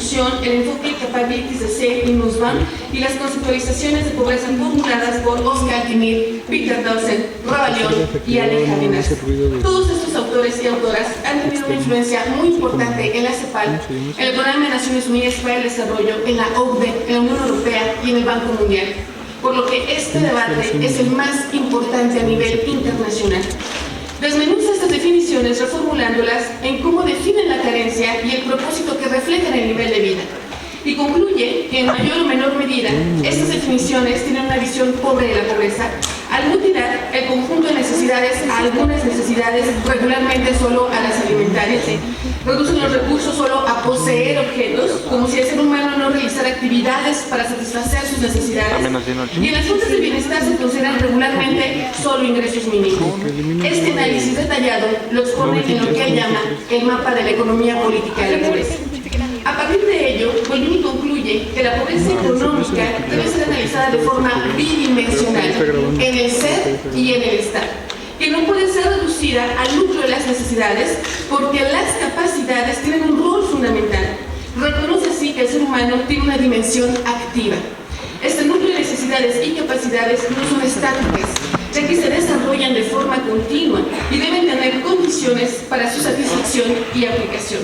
discusión el enfoque Capabilities de C. y Nussbaum y las conceptualizaciones de pobreza formuladas por Oscar Timir, Peter Dawson, Ravalion y Ale Jardines. Todos estos autores y autoras han tenido una influencia muy importante en la CEPAL, en el Programa de Naciones Unidas para el Desarrollo, en la OCDE, en la Unión Europea y en el Banco Mundial, por lo que este debate es el más importante a nivel internacional. Desmenuza estas definiciones reformulándolas en cómo definen la carencia y el propósito que reflejan el nivel de vida. Y concluye que en mayor o menor medida estas definiciones tienen una visión pobre de la pobreza al mutilar el conjunto de necesidades a algunas necesidades, regularmente solo a las alimentarias, reducen los recursos solo a poseer objetos, como si el ser humano no realizara actividades para satisfacer sus necesidades, y en las fuentes de bienestar se consideran regularmente solo ingresos mínimos. Este análisis detallado lo expone en lo que él llama el mapa de la economía política de la pobreza. A partir de ello, Bollini concluye que la pobreza económica debe ser analizada de forma bidimensional, en el ser y en el estar, que no puede ser reducida al núcleo de las necesidades porque las capacidades tienen un rol fundamental. Reconoce así que el ser humano tiene una dimensión activa. Este núcleo de necesidades y capacidades no son estáticas, ya que se desarrollan de forma continua y deben tener condiciones para su satisfacción y aplicación.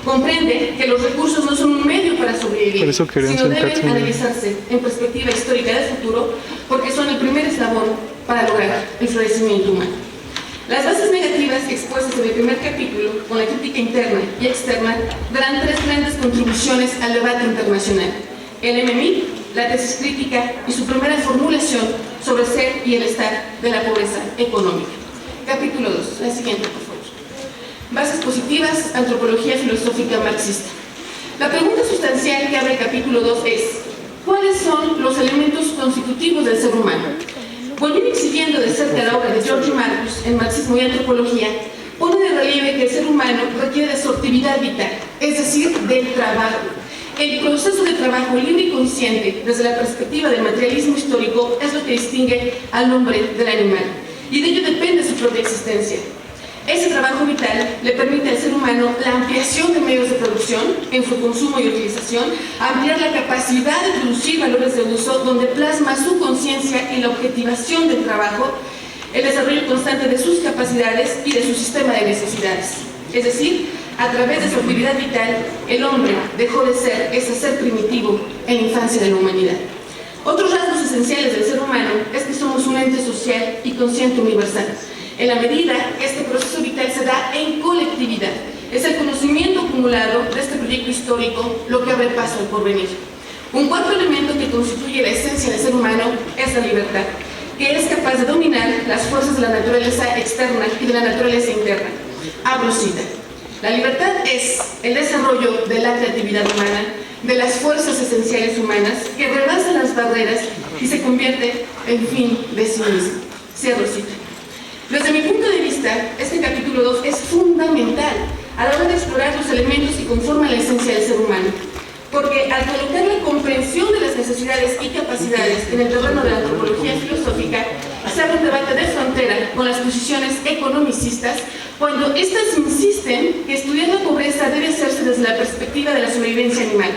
Comprende que los recursos no son un medio para sobrevivir, sino deben analizarse en perspectiva histórica del futuro, porque son el primer eslabón para lograr el florecimiento humano. Las bases negativas expuestas en el primer capítulo, con la crítica interna y externa, darán tres grandes contribuciones al debate internacional: el MMI, la tesis crítica y su primera formulación sobre el ser y el estar de la pobreza económica. Capítulo 2, la siguiente, por favor. Bases positivas, antropología filosófica marxista. La pregunta sustancial que abre el capítulo 2 es: ¿cuáles son los elementos constitutivos del ser humano? Bollini, siguiendo de cerca la obra de George Marcus en Marxismo y Antropología, pone de relieve que el ser humano requiere de su actividad vital, es decir, del trabajo. El proceso de trabajo libre y consciente, desde la perspectiva del materialismo histórico, es lo que distingue al hombre del animal, y de ello depende su propia existencia. Ese trabajo vital le permite al ser humano la ampliación de medios de producción en su consumo y utilización, ampliar la capacidad de producir valores de uso donde plasma su conciencia y la objetivación del trabajo, el desarrollo constante de sus capacidades y de su sistema de necesidades. Es decir, a través de su actividad vital, el hombre dejó de ser ese ser primitivo en la infancia de la humanidad. Otros rasgos esenciales del ser humano es que somos un ente social y consciente universal. En la medida que este proceso vital se da en colectividad, es el conocimiento acumulado de este proyecto histórico lo que abre paso al porvenir. Un cuarto elemento que constituye la esencia del ser humano es la libertad, que es capaz de dominar las fuerzas de la naturaleza externa y de la naturaleza interna. Abro cita: la libertad es el desarrollo de la creatividad humana, de las fuerzas esenciales humanas que rebasan las barreras y se convierte en fin de sí mismo. Cierro cita. Desde mi punto de vista, este capítulo 2 es fundamental a la hora de explorar los elementos que conforman la esencia del ser humano, porque al colocar la comprensión de las necesidades y capacidades en el terreno de la antropología filosófica, se abre un debate de frontera con las posiciones economicistas, cuando éstas insisten que estudiar la pobreza debe hacerse desde la perspectiva de la sobrevivencia animal,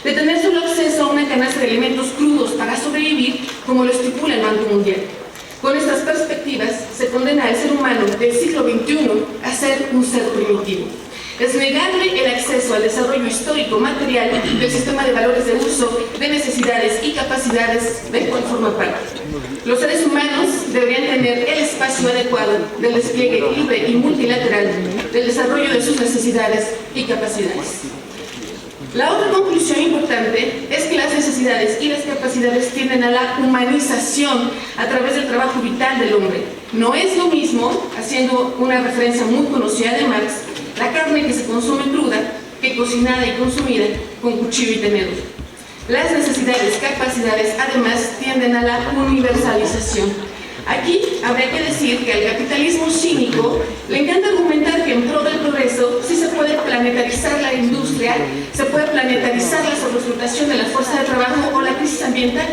de tener solo acceso a una canasta de elementos crudos para sobrevivir, como lo estipula el Banco Mundial. Con estas perspectivas, se condena al ser humano del siglo XXI a ser un ser primitivo. Es negarle el acceso al desarrollo histórico material del sistema de valores de uso, de necesidades y capacidades del cual forma parte. Los seres humanos deberían tener el espacio adecuado del despliegue libre y multilateral del desarrollo de sus necesidades y capacidades. La otra conclusión importante es que las necesidades y las capacidades tienden a la humanización a través del trabajo vital del hombre. No es lo mismo, haciendo una referencia muy conocida de Marx, la carne que se consume cruda que cocinada y consumida con cuchillo y tenedor. Las necesidades, capacidades, además, tienden a la universalización. Aquí habría que decir que al capitalismo cínico le encanta argumentar que en pro del progreso sí se puede planetarizar la industria, se puede planetarizar la sobreexplotación de la fuerza de trabajo o la crisis ambiental,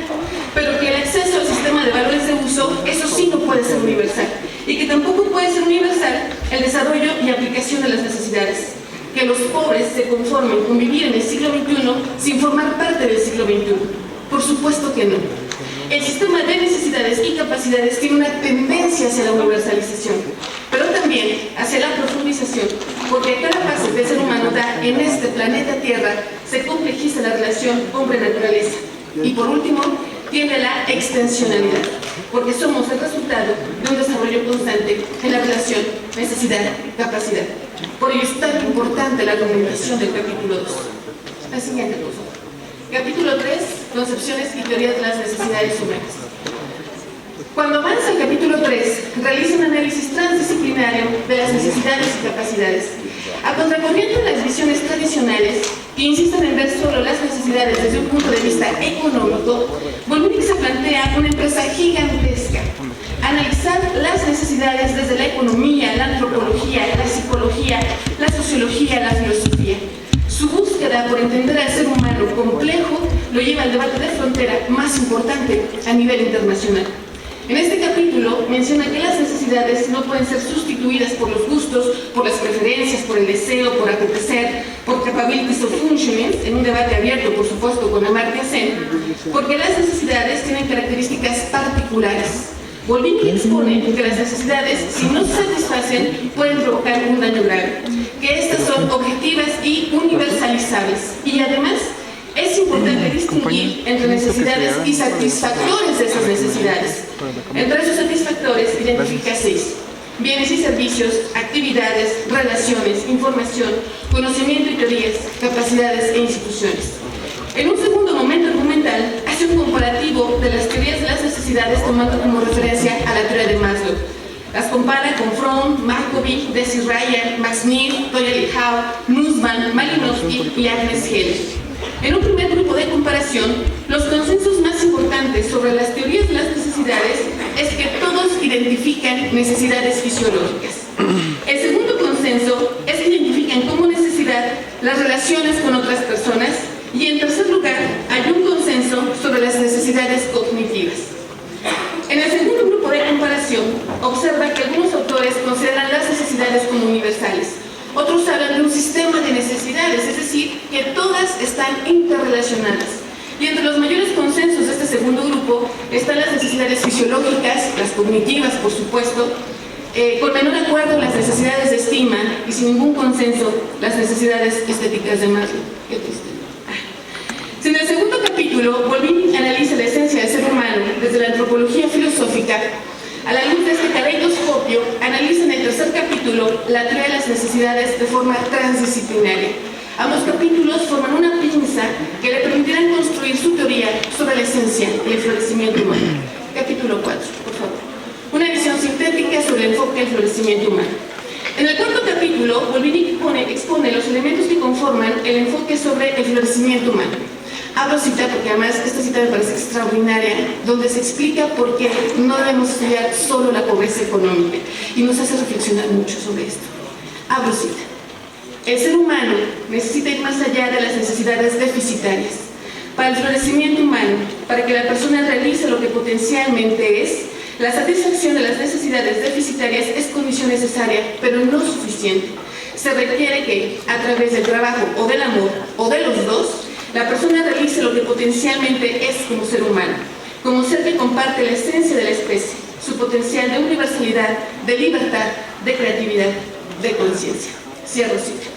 pero que el acceso al sistema de valores de uso, eso sí no puede ser universal, y que tampoco puede ser universal el desarrollo y aplicación de las necesidades. que los pobres se conformen con vivir en el siglo XXI sin formar parte del siglo XXI. Por supuesto que no. El sistema de necesidades y capacidades tiene una tendencia hacia la universalización, pero también hacia la profundización, porque a cada paso que el ser humano da en este planeta Tierra se complejiza la relación hombre-naturaleza. Y por último, tiene la extensionalidad, porque somos el resultado de un desarrollo constante en la relación necesidad-capacidad. Por ello es tan importante la argumentación del capítulo 2. La siguiente, por favor. Capítulo 3, concepciones y teorías de las necesidades humanas. Cuando avanza el capítulo 3, realiza un análisis transdisciplinario de las necesidades y capacidades. A contracorriente de las visiones tradicionales, que insisten en ver solo las necesidades desde un punto de vista económico, Volvinik se plantea una empresa gigantesca. Analizar las necesidades desde la economía, la antropología, la psicología, la sociología, la filosofía. Su búsqueda por entender al ser humano complejo lo lleva al debate de frontera más importante a nivel internacional. En este capítulo menciona que las necesidades no pueden ser sustituidas por los gustos, por las preferencias, por el deseo, por apetecer, por capabilities of functioning, en un debate abierto, por supuesto, con Amartya Sen, porque las necesidades tienen características particulares. Volvinik expone que las necesidades, si no se satisfacen, pueden provocar un daño grave, que estas son objetivas y universalizables, y además es importante distinguir entre necesidades y satisfactores de esas necesidades. Entre esos satisfactores identifica 6: bienes y servicios, actividades, relaciones, información, conocimiento y teorías, capacidades e instituciones. En un segundo momento argumental, hace un comparativo de las teorías de las necesidades tomando como referencia a la teoría de Maslow. Las compara con Fromm, Markovic, Desi Ryan, Max Neer, Toya Lihau, Nussbaum, Malinowski y Agnes Heller. En un primer grupo de comparación, los consensos más importantes sobre las teorías de las necesidades es que todos identifican necesidades fisiológicas. El segundo consenso es que identifican como necesidad las relaciones con otras personas, y en tercer lugar hay un consenso sobre las necesidades cognitivas. En el segundo grupo de comparación, observa que algunos autores consideran las necesidades como universales. Otros hablan de un sistema de necesidades, es decir, que todas están interrelacionadas. Y entre los mayores consensos de este segundo grupo están las necesidades fisiológicas, las cognitivas, por supuesto, con menor acuerdo las necesidades de estima y sin ningún consenso las necesidades estéticas de Maslow. Qué triste. En el segundo capítulo, Volvinik analiza la esencia del ser humano desde la antropología filosófica. A la luz de este caleidoscopio, analiza en el tercer capítulo la teoría de las necesidades de forma transdisciplinaria. Ambos capítulos forman una pinza que le permitirán construir su teoría sobre la esencia y el florecimiento humano. Capítulo 4, por favor. Una visión sintética sobre el enfoque del florecimiento humano. En el cuarto capítulo, Volvinik expone los elementos que conforman el enfoque sobre el florecimiento humano. Abro cita porque además esta cita me parece extraordinaria, donde se explica por qué no debemos estudiar solo la pobreza económica y nos hace reflexionar mucho sobre esto. Abro cita. El ser humano necesita ir más allá de las necesidades deficitarias. Para el florecimiento humano, para que la persona realice lo que potencialmente es, la satisfacción de las necesidades deficitarias es condición necesaria, pero no suficiente. Se requiere que, a través del trabajo o del amor, o de los dos, la persona realice lo que potencialmente es como ser humano, como ser que comparte la esencia de la especie, su potencial de universalidad, de libertad, de creatividad, de conciencia. Cierro cita.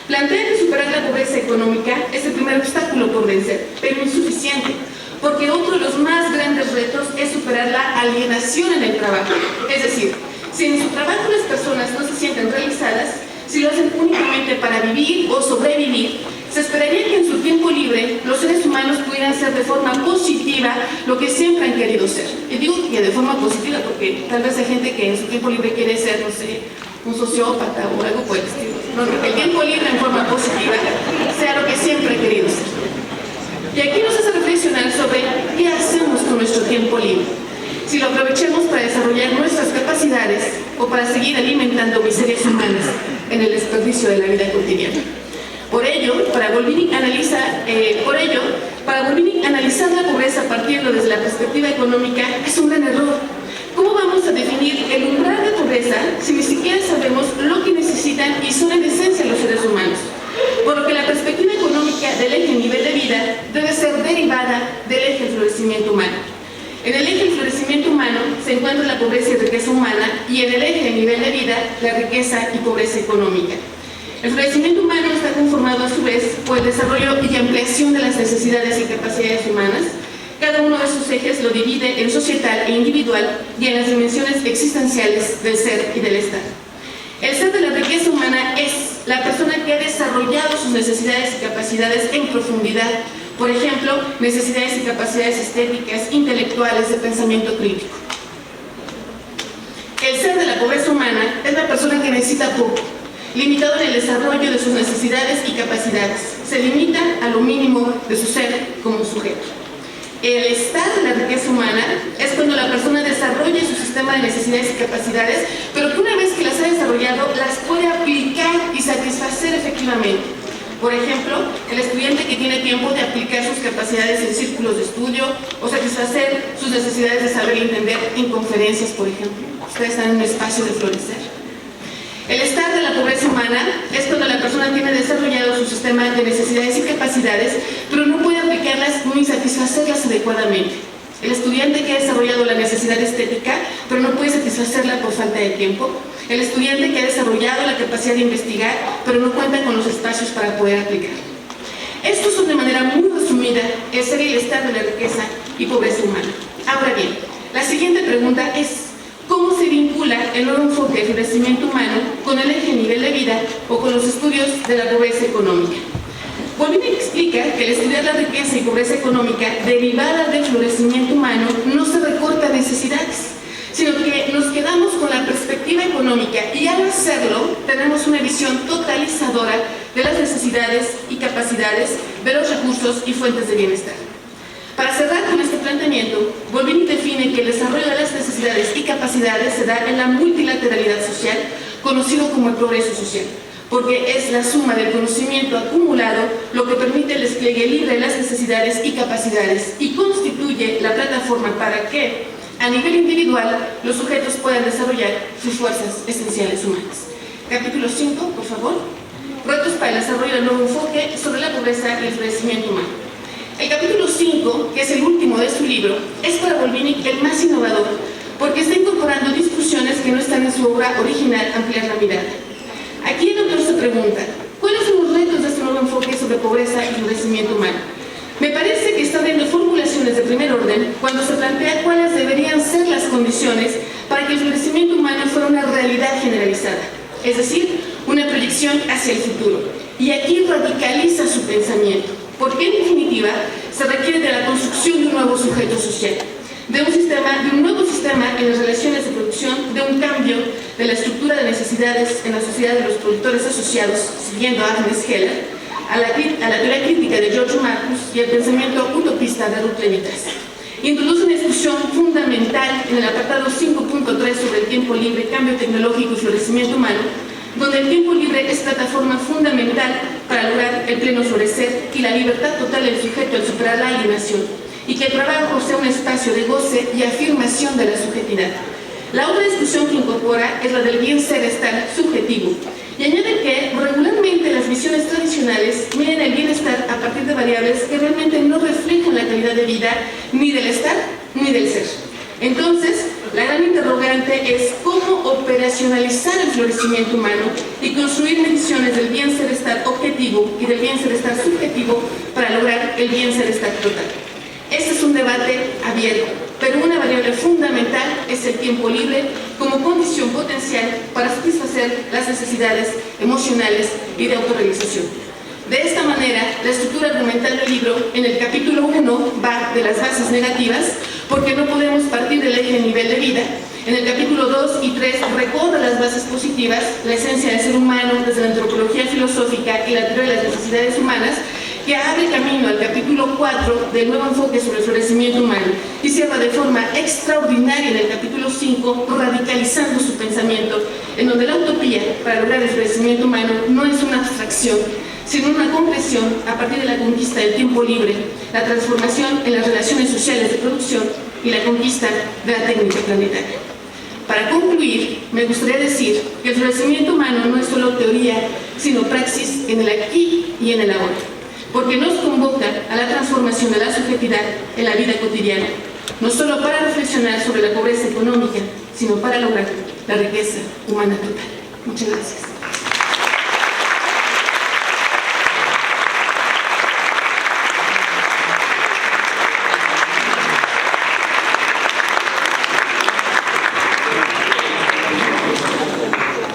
Plantea que superar la pobreza económica es el primer obstáculo por vencer, pero insuficiente, porque otro de los más grandes retos es superar la alienación en el trabajo. Es decir, si en su trabajo las personas no se sienten realizadas, si lo hacen únicamente para vivir o sobrevivir, se esperaría que en su tiempo libre los seres humanos pudieran ser de forma positiva lo que siempre han querido ser. Y digo que de forma positiva porque tal vez hay gente que en su tiempo libre quiere ser, no sé, un sociópata o algo por el estilo. No, que el tiempo libre en forma positiva sea lo que siempre ha querido ser. Y aquí nos hace reflexionar sobre qué hacemos con nuestro tiempo libre. Si lo aprovechamos para desarrollar nuestras capacidades o para seguir alimentando miserias humanas en el desperdicio de la vida cotidiana. Por ello, para Volvinik analizar la pobreza partiendo desde la perspectiva económica es un gran error. ¿Cómo vamos a definir el umbral de pobreza pobreza si ni siquiera sabemos lo que necesitan y son en esencia los seres humanos? Por lo que la perspectiva económica del eje nivel de vida debe ser derivada del eje del florecimiento humano. En el eje del florecimiento humano se encuentra la pobreza y riqueza humana, y en el eje del nivel de vida, la riqueza y pobreza económica. El florecimiento humano está conformado a su vez por el desarrollo y ampliación de las necesidades y capacidades humanas. Cada uno de sus ejes lo divide en societal e individual y en las dimensiones existenciales del ser y del estar. El ser de la riqueza humana es la persona que ha desarrollado sus necesidades y capacidades en profundidad. Por ejemplo, necesidades y capacidades estéticas, intelectuales, de pensamiento crítico. El ser de la pobreza humana es la persona que necesita poco, limitado en el desarrollo de sus necesidades y capacidades. Se limita a lo mínimo de su ser como sujeto. El estar de la riqueza humana es cuando la persona desarrolla su sistema de necesidades y capacidades, pero que una vez que las ha desarrollado, las puede aplicar y satisfacer efectivamente. Por ejemplo, el estudiante que tiene tiempo de aplicar sus capacidades en círculos de estudio o satisfacer sus necesidades de saber y entender en conferencias, por ejemplo. Ustedes están en un espacio de florecer. El estar de la pobreza humana es cuando la persona tiene desarrollado su sistema de necesidades y capacidades, pero no puede aplicarlas ni satisfacerlas adecuadamente. El estudiante que ha desarrollado la necesidad estética, pero no puede satisfacerla por falta de tiempo. El estudiante que ha desarrollado la capacidad de investigar, pero no cuenta con los espacios para poder aplicar. Estos son de manera muy resumida el ser y el estar de la riqueza y pobreza humana. Ahora bien, la siguiente pregunta es: ¿cómo se vincula el nuevo enfoque de florecimiento humano con el eje nivel de vida o con los estudios de la pobreza económica? Bolvini explica que al estudiar la riqueza y pobreza económica derivada del florecimiento humano no se recorta necesidades, sino que nos quedamos con la perspectiva económica, y al hacerlo tenemos una visión totalizadora de las necesidades y capacidades, de los recursos y fuentes de bienestar. Para cerrar con este planteamiento, Bolvini define que el desarrollo de las necesidades y capacidades se da en la multilateralidad social, conocido como el progreso social, porque es la suma del conocimiento acumulado lo que permite el despliegue libre de las necesidades y capacidades y constituye la plataforma para que, a nivel individual, los sujetos puedan desarrollar sus fuerzas esenciales humanas. Capítulo 5, por favor. Retos para el desarrollo del nuevo enfoque sobre la pobreza y el florecimiento humano. El capítulo 5, que es el último de su libro, es para Bolvini el más innovador, porque está incorporando discusiones que no están en su obra original, Ampliar la mirada. Aquí el autor se pregunta: ¿cuáles son los retos de este nuevo enfoque sobre pobreza y florecimiento humano? Me parece que está viendo formulaciones de primer orden cuando se plantea cuáles deberían ser las condiciones para que el florecimiento humano fuera una realidad generalizada, es decir, una proyección hacia el futuro. Y aquí radicaliza su pensamiento, porque en definitiva se requiere de la construcción de un nuevo sujeto social, de un nuevo sistema en las relaciones de producción, de un cambio de la estructura de necesidades en la sociedad de los productores asociados, siguiendo a Agnes Heller, a la teoría crítica de George Marcus y el pensamiento utopista de Ruth Levitas. Introduce una discusión fundamental en el apartado 5.3 sobre el tiempo libre, cambio tecnológico y florecimiento humano, donde el tiempo libre es plataforma fundamental para lograr el pleno florecer y la libertad total del sujeto al superar la alienación, y que el trabajo sea un espacio de goce y afirmación de la subjetividad. La otra discusión que incorpora es la del bien ser estar subjetivo, y añade que regularmente las visiones tradicionales miden el bienestar a partir de variables que realmente no reflejan la calidad de vida ni del estar ni del ser. Entonces, la gran interrogante es cómo operacionalizar el florecimiento humano y construir mediciones del bien ser estar objetivo y del bien ser estar subjetivo para lograr el bien ser estar total. Este es un debate abierto, pero una variable fundamental es el tiempo libre como condición potencial para satisfacer las necesidades emocionales y de autorrealización. De esta manera, la estructura argumental del libro en el capítulo 1 va de las bases negativas, porque no podemos partir del eje nivel de vida. En el capítulo 2 y 3 recorre las bases positivas, la esencia del ser humano desde la antropología filosófica y la teoría de las necesidades humanas, que abre camino al capítulo 4 del nuevo enfoque sobre el florecimiento humano y cierra de forma extraordinaria en el capítulo 5, radicalizando su pensamiento, en donde la utopía para lograr el florecimiento humano no es una abstracción, sino una concreción a partir de la conquista del tiempo libre, la transformación en las relaciones sociales de producción y la conquista de la técnica planetaria. Para concluir, me gustaría decir que el florecimiento humano no es solo teoría, sino praxis en el aquí y en el ahora, porque nos convoca a la transformación de la subjetividad en la vida cotidiana, no solo para reflexionar sobre la pobreza económica, sino para lograr la riqueza humana total. Muchas gracias.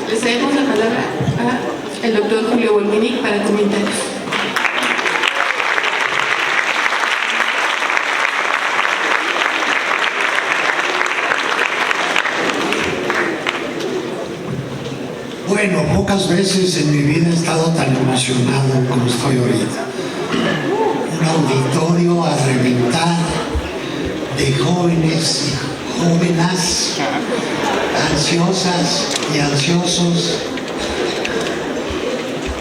Le cedemos la palabra al doctor Julio Volminic para comentarios. Bueno, pocas veces en mi vida he estado tan emocionado como estoy ahorita. Un auditorio a reventar de jóvenes y jóvenes, ansiosas y ansiosos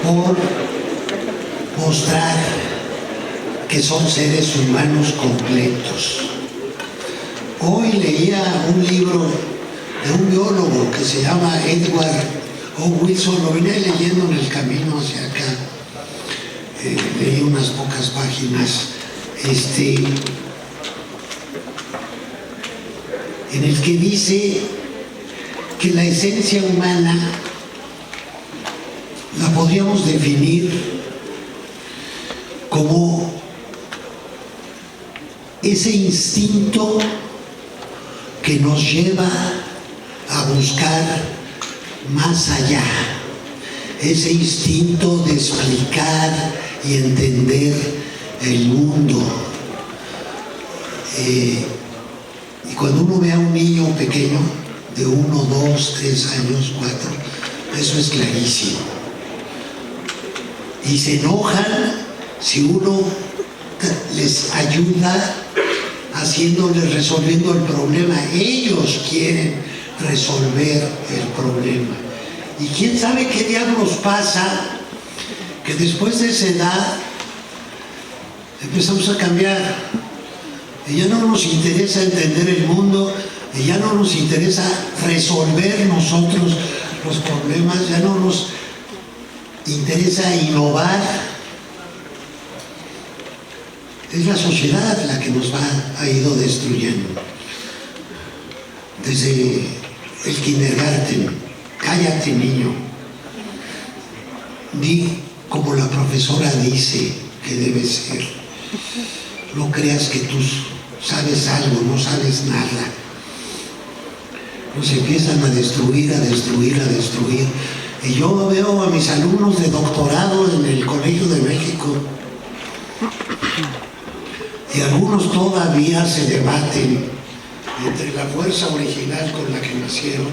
por mostrar que son seres humanos completos. Hoy leía un libro de un biólogo que se llama Edward O. Wilson, lo venía leyendo en el camino hacia acá, leí unas pocas páginas, en el que dice que la esencia humana la podríamos definir como ese instinto que nos lleva a buscar más allá, ese instinto de explicar y entender el mundo. Y cuando uno ve a un niño pequeño de 1, 2, 3 años, 4, eso es clarísimo. Y se enojan si uno les ayuda resolviendo el problema. Ellos quieren resolver el problema. Y quién sabe qué diablos pasa, que después de esa edad empezamos a cambiar. Y ya no nos interesa entender el mundo, y ya no nos interesa resolver nosotros los problemas, ya no nos interesa innovar. Es la sociedad la que nos ha ido destruyendo. Desde el kindergarten, cállate niño, di como la profesora dice que debe ser, no creas que tú sabes algo, no sabes nada. Nos empiezan a destruir, a destruir, a destruir. Y yo veo a mis alumnos de doctorado en el Colegio de México y algunos todavía se debaten entre la fuerza original con la que nacieron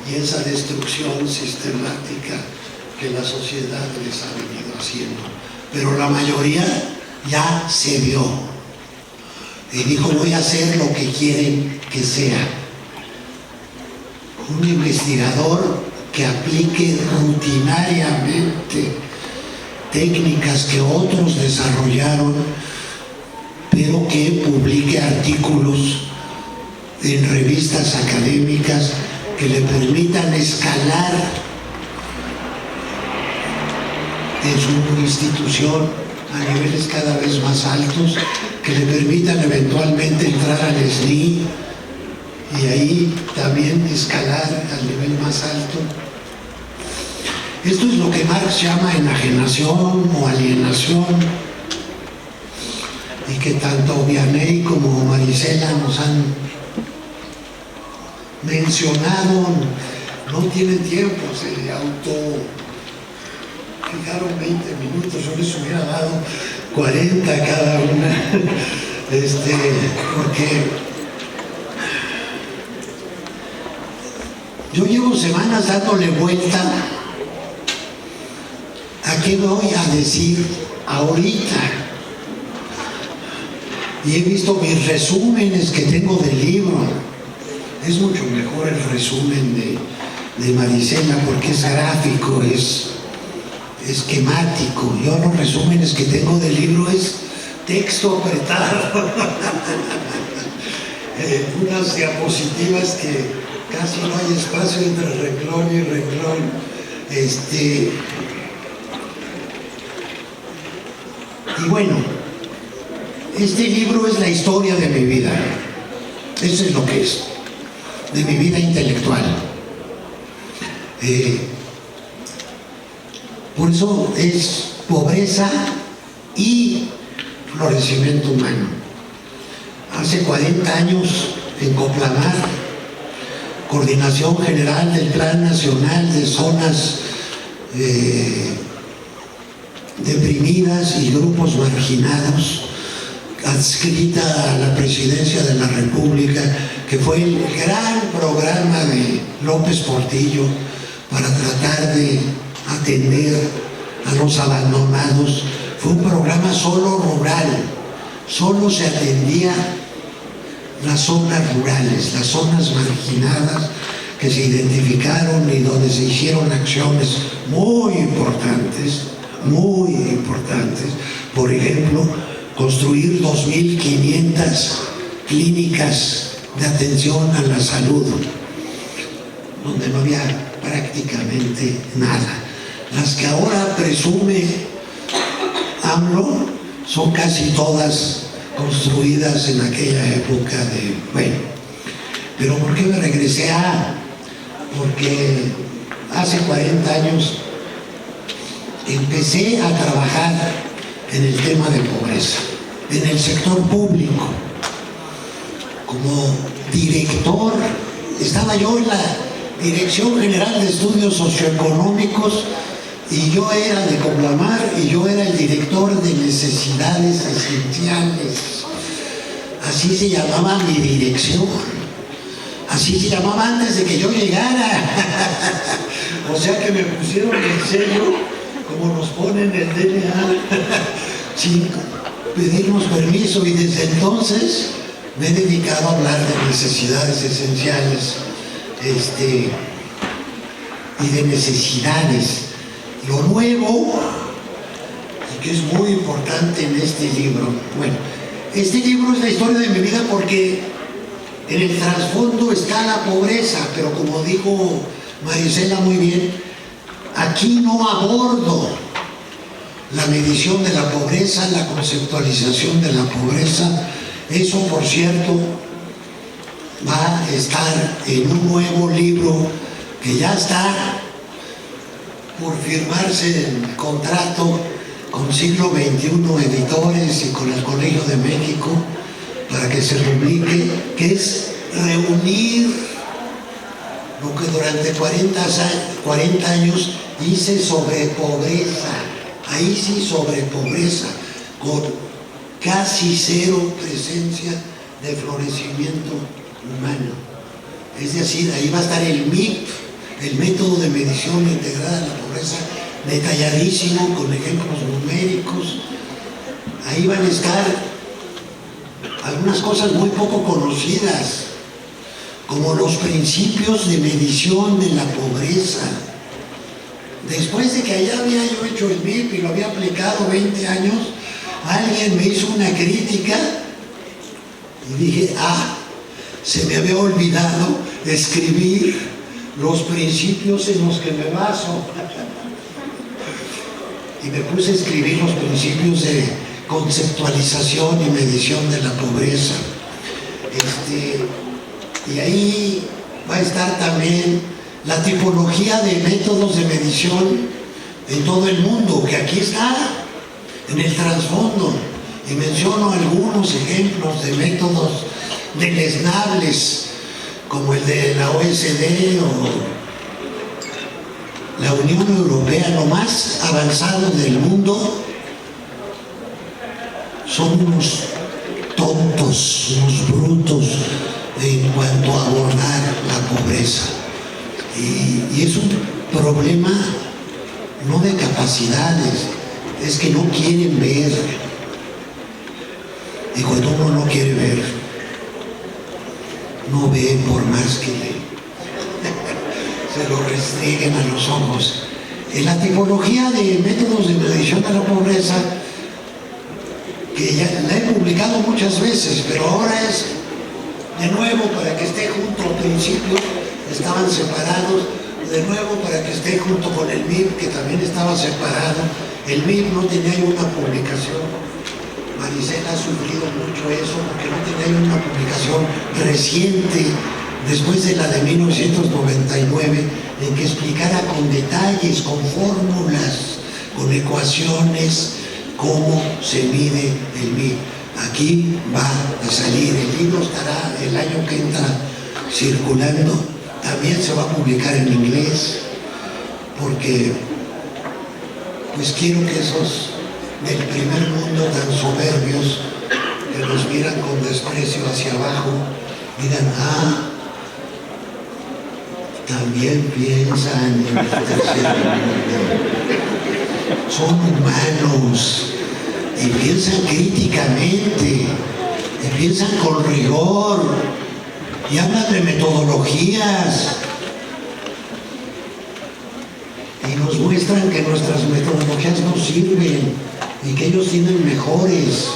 y esa destrucción sistemática que la sociedad les ha venido haciendo. Pero la mayoría ya se vio y dijo: voy a hacer lo que quieren que sea. Un investigador que aplique rutinariamente técnicas que otros desarrollaron, pero que publique artículos en revistas académicas que le permitan escalar en su institución a niveles cada vez más altos, que le permitan eventualmente entrar al SNI y ahí también escalar al nivel más alto. Esto es lo que Marx llama enajenación o alienación, y que tanto Vianney como Marisela nos han mencionado. No tienen tiempo, se fijaron 20 minutos, yo les hubiera dado 40 cada una, porque yo llevo semanas dándole vuelta a qué voy a decir ahorita. Y he visto mis resúmenes que tengo del libro. Es mucho mejor el resumen de Marisela porque es gráfico, es esquemático. Yo los resúmenes que tengo del libro es texto apretado. unas diapositivas que casi no hay espacio entre renglón y renglón. Y bueno, este libro es la historia de mi vida. Eso es lo que es, de mi vida intelectual. Por eso es pobreza y florecimiento humano. Hace 40 años en Coplamar, Coordinación General del Plan Nacional de Zonas deprimidas y grupos marginados, adscrita a la Presidencia de la República, que fue el gran programa de López Portillo para tratar de atender a los abandonados. Fue un programa solo rural, solo se atendía las zonas rurales, las zonas marginadas que se identificaron y donde se hicieron acciones muy importantes, por ejemplo, construir 2.500 clínicas de atención a la salud, donde no había prácticamente nada. Las que ahora presume AMLO son casi todas construidas en aquella época de... Bueno, pero ¿por qué me regresé porque hace 40 años empecé a trabajar en el tema de pobreza, en el sector público, como director. Estaba yo en la Dirección General de Estudios Socioeconómicos y yo era de Coplamar y yo era el director de necesidades esenciales. Así se llamaba mi dirección. Así se llamaba antes de que yo llegara. O sea que me pusieron el sello, como nos ponen el DNA, sin pedirnos permiso, y desde entonces me he dedicado a hablar de necesidades esenciales y de necesidades. Lo nuevo, y que es muy importante en este libro, bueno, este libro es la historia de mi vida porque en el trasfondo está la pobreza, pero como dijo Marisela muy bien, aquí no abordo la medición de la pobreza, la conceptualización de la pobreza. Eso, por cierto, va a estar en un nuevo libro que ya está por firmarse el contrato con Siglo XXI Editores y con el Colegio de México para que se publique, que es reunir lo que durante 40 años hice sobre pobreza. Ahí sí, sobre pobreza, con casi cero presencia de florecimiento humano. Es decir, ahí va a estar el MIP, el método de medición integrada de la pobreza, detalladísimo, con ejemplos numéricos. Ahí van a estar algunas cosas muy poco conocidas, como los principios de medición de la pobreza. Después de que allá había yo hecho el MIP y lo había aplicado 20 años, alguien me hizo una crítica y dije, se me había olvidado escribir los principios en los que me baso. Y me puse a escribir los principios de conceptualización y medición de la pobreza. Y ahí va a estar también la tipología de métodos de medición en todo el mundo, que aquí está en el trasfondo. Y menciono algunos ejemplos de métodos deleznables, como el de la OSD o la Unión Europea. Lo más avanzado del mundo son unos tontos, unos brutos en cuanto a abordar la pobreza. Y es un problema no de capacidades, es que no quieren ver. Y cuando uno no quiere ver, no ve por más que se lo restringen a los ojos. En la tipología de métodos de medición de la pobreza, que ya la he publicado muchas veces, pero ahora es de nuevo para que esté junto. Al principio estaban separados, de nuevo para que esté junto con el MIP, que también estaba separado. El MIP no tenía una publicación. Marisela ha sufrido mucho eso porque no tenía una publicación reciente después de la de 1999 en que explicara con detalles, con fórmulas, con ecuaciones cómo se mide el MIP. Aquí va a salir, el libro estará el año que entra circulando, también se va a publicar en inglés porque pues quiero que esos del primer mundo tan soberbios que nos miran con desprecio hacia abajo digan, también piensan en el tercer mundo, son humanos y piensan críticamente y piensan con rigor y hablan de metodologías y nos muestran que nuestras metodologías no sirven y que ellos tienen mejores.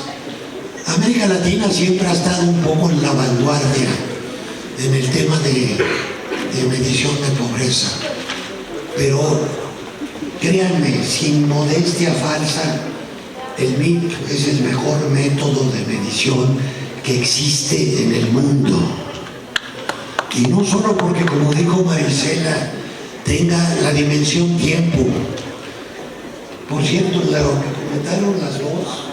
América Latina siempre ha estado un poco en la vanguardia en el tema de medición de pobreza, pero créanme, sin modestia falsa, el MIP es el mejor método de medición que existe en el mundo. Y no solo porque, como dijo Marisela, tenga la dimensión tiempo. Por cierto, lo que comentaron las dos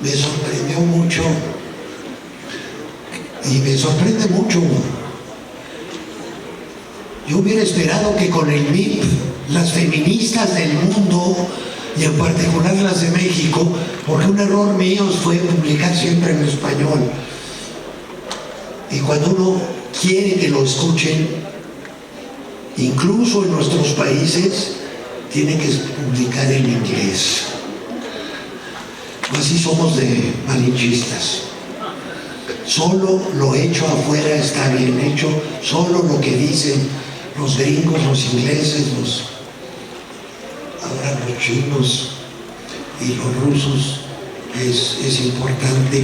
me sorprendió mucho y me sorprende mucho. Yo hubiera esperado que con el MIP las feministas del mundo y en particular las de México, porque un error mío fue publicar siempre en español y cuando uno quiere que lo escuchen, incluso en nuestros países, tiene que publicar en inglés. Así somos de malinchistas. Solo lo hecho afuera está bien hecho, solo lo que dicen los gringos, los ingleses, ahora los chinos y los rusos es importante.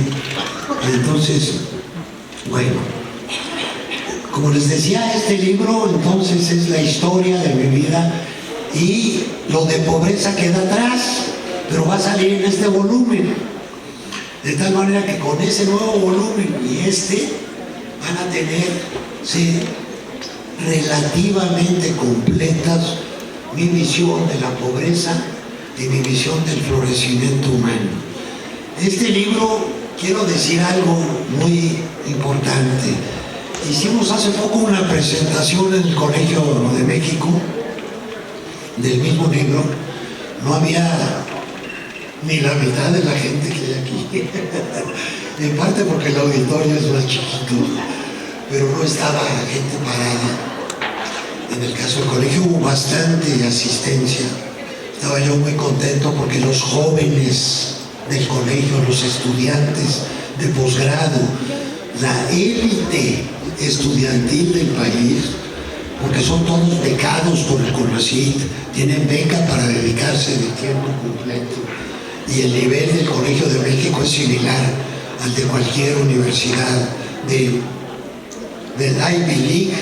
Entonces, bueno, como les decía, este libro entonces es la historia de mi vida y lo de pobreza queda atrás, pero va a salir en este volumen. De tal manera que con ese nuevo volumen y van a tenerse relativamente completas mi visión de la pobreza y mi visión del florecimiento humano. Este libro, quiero decir algo muy importante. Hicimos hace poco una presentación en el Colegio de México del mismo libro. No había ni la mitad de la gente que hay aquí. En parte porque el auditorio es más chiquito, pero no estaba gente parada. En el caso del colegio hubo bastante asistencia. Estaba yo muy contento porque los jóvenes del colegio, los estudiantes de posgrado, la élite estudiantil del país, porque son todos becados por el CONACYT, tienen beca para dedicarse de tiempo completo. Y el nivel del Colegio de México es similar al de cualquier universidad del Ivy League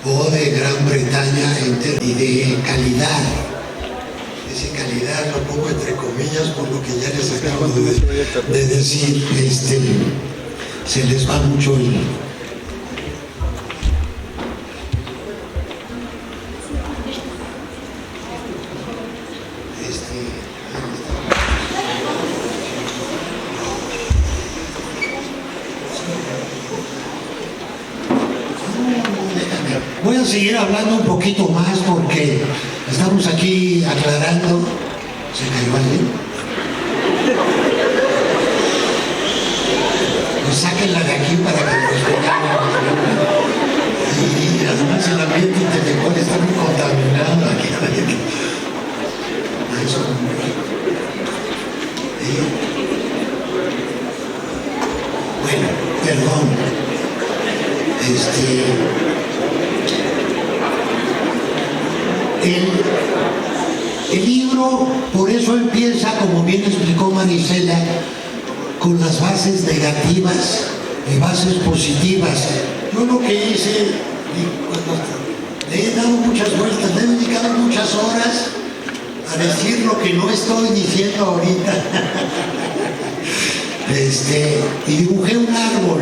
o de Gran Bretaña y de calidad. Esa calidad lo pongo entre comillas por lo que ya les acabo de decir. Se les va mucho el... Voy a seguir hablando un poquito más porque estamos aquí aclarando. ¿Se cayó alguien? Pues sáquenla de aquí para que nos veamos. Y además el ambiente intelectual está muy contaminado aquí. Eso. Bueno, perdón. El libro, por eso empieza, como bien explicó Marisela, con las bases negativas bases positivas. Yo lo que hice, le he dado muchas vueltas, le he dedicado muchas horas a decir lo que no estoy diciendo ahorita. Y dibujé un árbol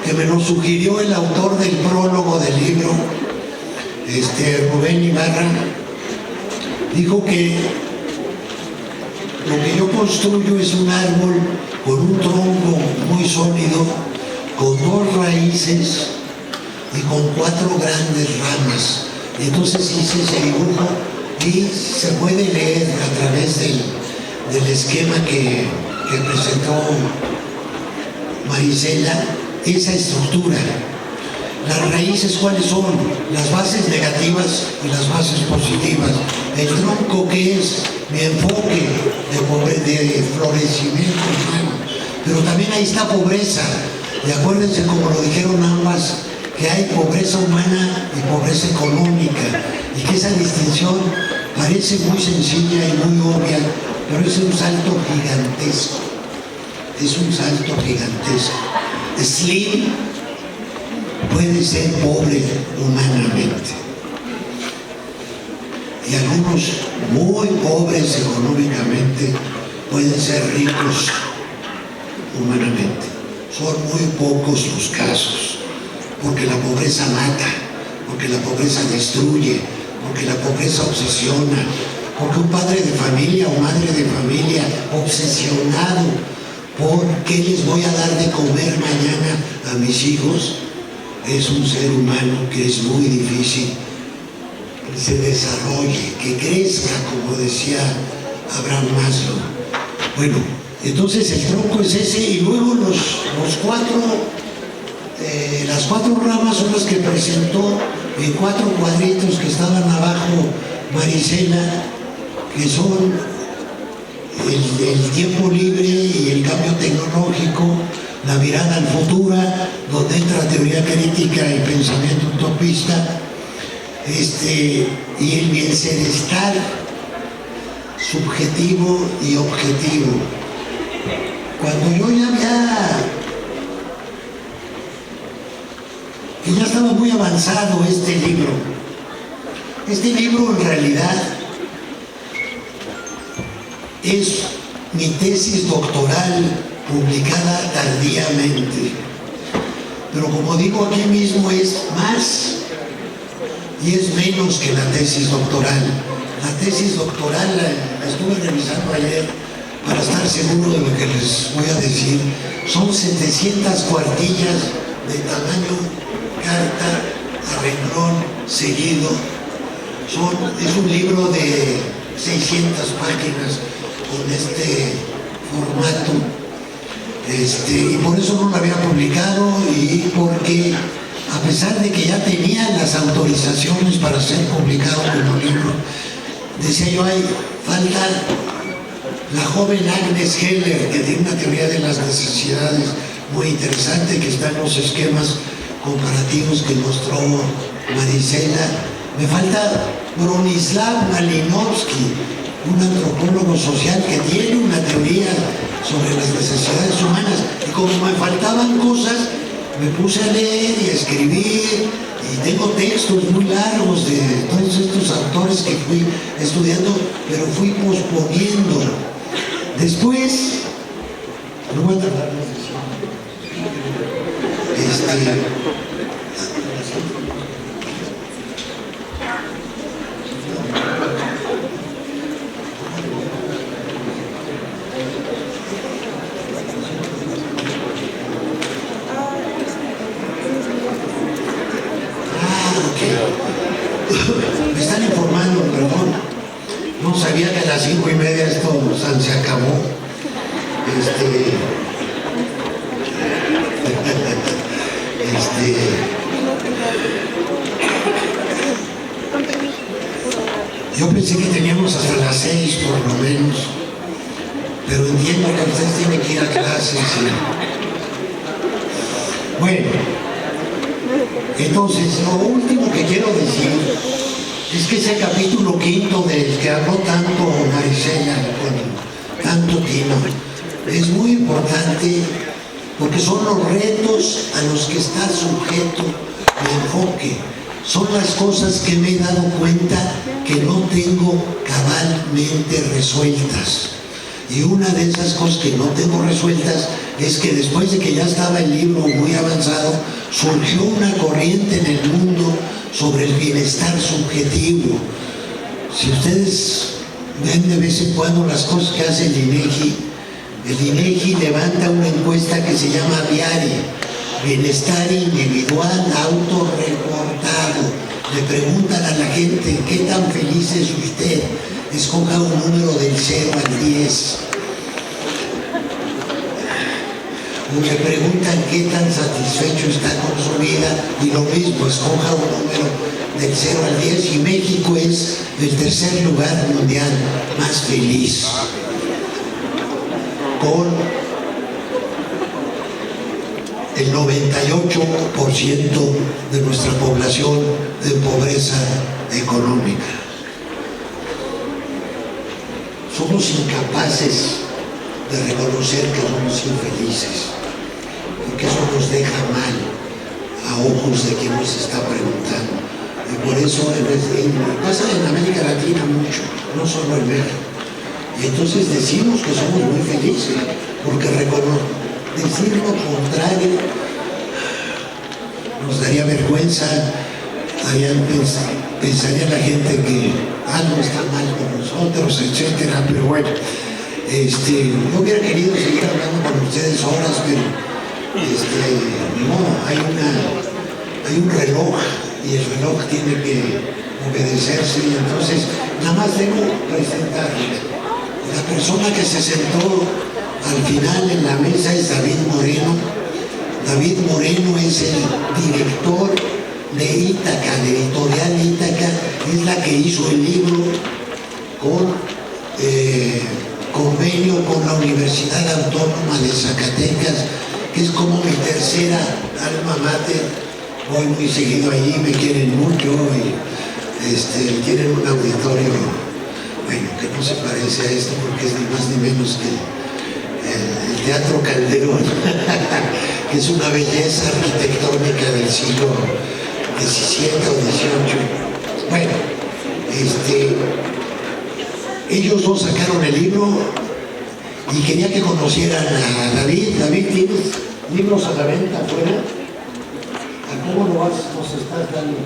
que me lo sugirió el autor del prólogo del libro, Rubén Ibarra. Dijo que lo que yo construyo es un árbol con un tronco muy sólido, con 2 raíces y con 4 grandes ramas. Y entonces hice ese dibujo y se puede leer a través del esquema que presentó Marisela, esa estructura. Las raíces, ¿cuáles son? Las bases negativas y las bases positivas. El tronco, que es mi enfoque de florecimiento humano. Pero también ahí está pobreza. Y acuérdense, como lo dijeron ambas, que hay pobreza humana y pobreza económica. Y que esa distinción parece muy sencilla y muy obvia, pero es un salto gigantesco. Es un salto gigantesco. Slim puede ser pobre humanamente. Y algunos muy pobres económicamente pueden ser ricos humanamente. Son muy pocos los casos, porque la pobreza mata, porque la pobreza destruye, porque la pobreza obsesiona, porque un padre de familia o madre de familia obsesionado por qué les voy a dar de comer mañana a mis hijos, es un ser humano que es muy difícil que se desarrolle, que crezca, como decía Abraham Maslow. Bueno, entonces el tronco es ese, y luego las 4 ramas son las que presentó en 4 cuadritos que estaban abajo Marisela, que son el tiempo libre y el cambio tecnológico, la mirada al futuro, donde entra teoría crítica y pensamiento utopista, y el bienestar subjetivo y objetivo. Cuando yo ya estaba muy avanzado este libro en realidad es mi tesis doctoral publicada tardíamente, pero como digo aquí mismo, es más y es menos que la tesis doctoral. La tesis doctoral la estuve revisando ayer para estar seguro de lo que les voy a decir. Son 700 cuartillas de tamaño carta a renglón seguido. Es un libro de 600 páginas con este formato, y por eso no lo había publicado, y porque a pesar de que ya tenía las autorizaciones para ser publicado como libro, decía yo, falta la joven Agnes Heller, que tiene una teoría de las necesidades muy interesante, que está en los esquemas comparativos que mostró Marisela. Me falta Bronislaw Malinowski, un antropólogo social que tiene una teoría sobre las necesidades humanas, y como me faltaban cosas, me puse a leer y a escribir, y tengo textos muy largos de todos estos autores que fui estudiando, pero fui posponiendo. Después, no voy a tardar más de me están informando, perdón. No sabía que a las 5:30 esto se acabó. Yo pensé que teníamos hasta las 6 por lo menos, pero entiendo que ustedes tienen que ir a clases. Bueno, entonces lo último que quiero decir es que ese capítulo 5 del que habló tanto Marisela, con tanto tino, es muy importante porque son los retos a los que está sujeto mi enfoque. Son las cosas que me he dado cuenta que no tengo cabalmente resueltas. Y una de esas cosas que no tengo resueltas es que después de que ya estaba el libro muy avanzado, surgió una corriente en el mundo sobre el bienestar subjetivo. Si ustedes ven de vez en cuando las cosas que hace el INEGI levanta una encuesta que se llama BIARI, Bienestar Individual Autorreportado. Le preguntan a la gente, ¿qué tan feliz es usted? Escoja un número del 0 al 10. Le preguntan qué tan satisfecho está con su vida y lo mismo, escoja un número del 0 al 10 y México es el tercer lugar mundial más feliz, con el 98% de nuestra población de pobreza económica. Somos incapaces de reconocer que somos infelices, porque eso nos deja mal a ojos de quien nos está preguntando. Y por eso pasa en América Latina mucho, no solo en México. Y entonces decimos que somos muy felices, porque decir lo contrario nos daría vergüenza. Pensaría la gente que algo está mal con nosotros, etcétera. Pero bueno, yo hubiera querido seguir hablando con ustedes horas, pero no, hay un reloj y el reloj tiene que obedecerse, y entonces nada más debo presentarles. La persona que se sentó al final en la mesa es David Moreno. David Moreno es el director de Ítaca, de Editorial Ítaca, es la que hizo el libro con convenio con la Universidad Autónoma de Zacatecas, que es como mi tercera alma mater. Voy muy seguido allí, me quieren mucho y tienen un auditorio, bueno, que no se parece a esto porque es ni más ni menos que el Teatro Calderón, que es una belleza arquitectónica del siglo XVII o XVIII. Bueno, ellos dos sacaron el libro y quería que conocieran a David. David, ¿tienes libros a la venta afuera? ¿Cómo nos estás dando?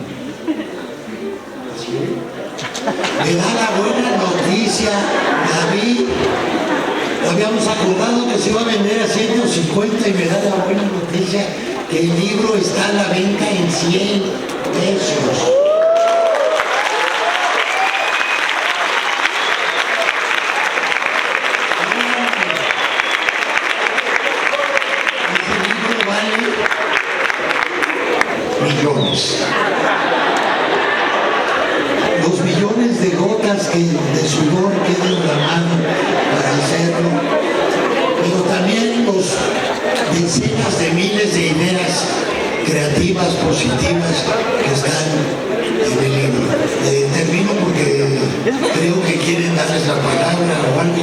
¿Sí? Me da la buena noticia, David. Habíamos acordado que se iba a vender a 150 y me da la buena noticia que el libro está a la venta en 100 pesos. Millones. Los millones de gotas de sudor que he derramado para hacerlo, pero también los decenas de miles de ideas creativas, positivas que están en el libro. Termino porque creo que quieren darles la palabra o algo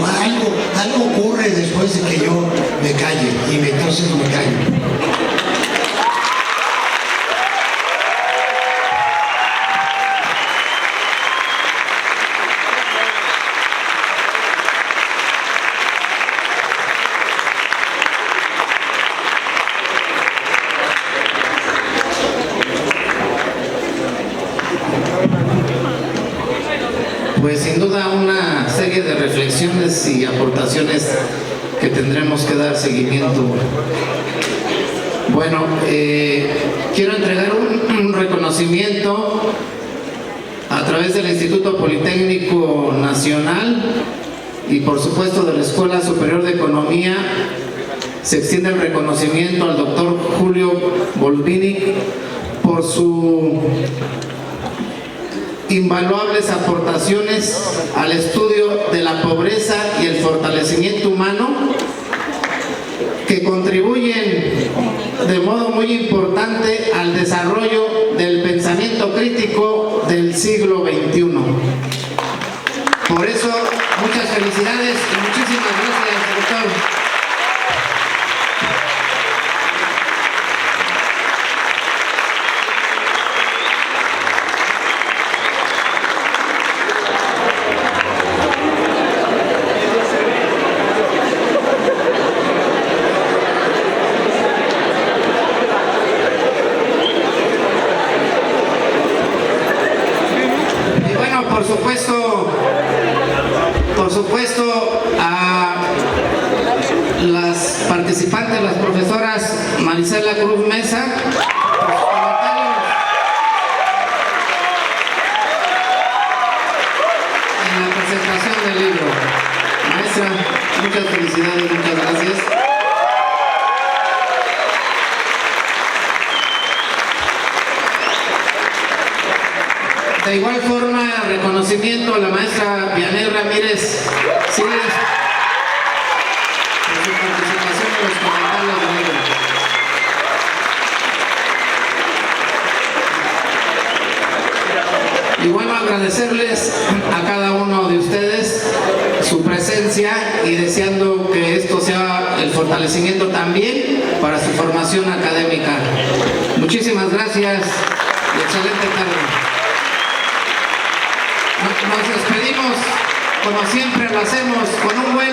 ocurre después de que yo me calle y entonces me callo. Pues sin duda una serie de reflexiones y aportaciones que tendremos que dar seguimiento. Bueno, quiero entregar un reconocimiento a través del Instituto Politécnico Nacional y por supuesto de la Escuela Superior de Economía. Se extiende el reconocimiento al doctor Julio Volvini por su invaluables aportaciones al estudio de la pobreza y el fortalecimiento humano, que contribuyen de modo muy importante al desarrollo del pensamiento crítico del siglo XXI. Por eso, muchas felicidades y muchísimas gracias, doctor. Marisela Cruz Mesa por sus comentarios en la presentación del libro. Maestra, muchas felicidades, muchas gracias. De igual forma, reconocimiento a la maestra Vianey Ramírez Siles por su participación en los comentarios del libro. Y bueno, agradecerles a cada uno de ustedes su presencia y deseando que esto sea el fortalecimiento también para su formación académica. Muchísimas gracias y excelente tarde. Nos despedimos, como siempre lo hacemos, con un vuelo.